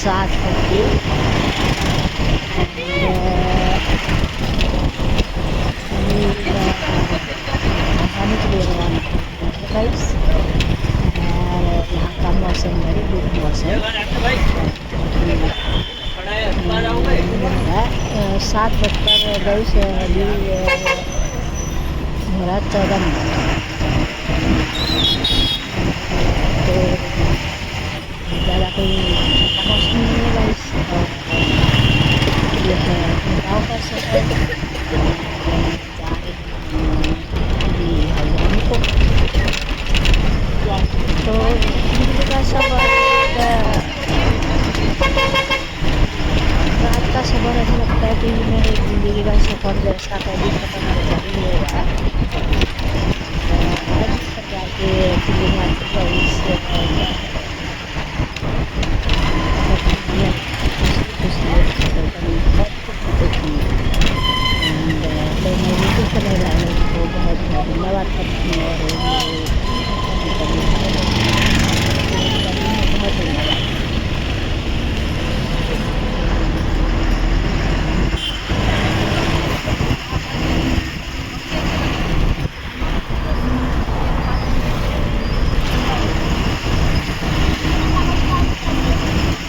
7:30. आसानी के लिए रवाना गाइस। और यहाँ का मौसम वेरी गुड मौसम। 7:00 गाइस, अभी हो रहा 14 मिनट। तो ज़्यादा कोई मौसम नहीं है गाइस। ये है गाँव का सफर। जा रहे हैं अभी हल्द्वानी को। तो जिंदगी का सफर रात का सफर ऐसा लगता है कि मेरी ज़िंदगी का सफर जैसा कभी खत्म होता ही होगा। अलग प्रकार के फीलिंग आती है इस तो मैं यूट्यूब चैनल वालों को बहुत बहुत धन्यवाद करती हूँ। और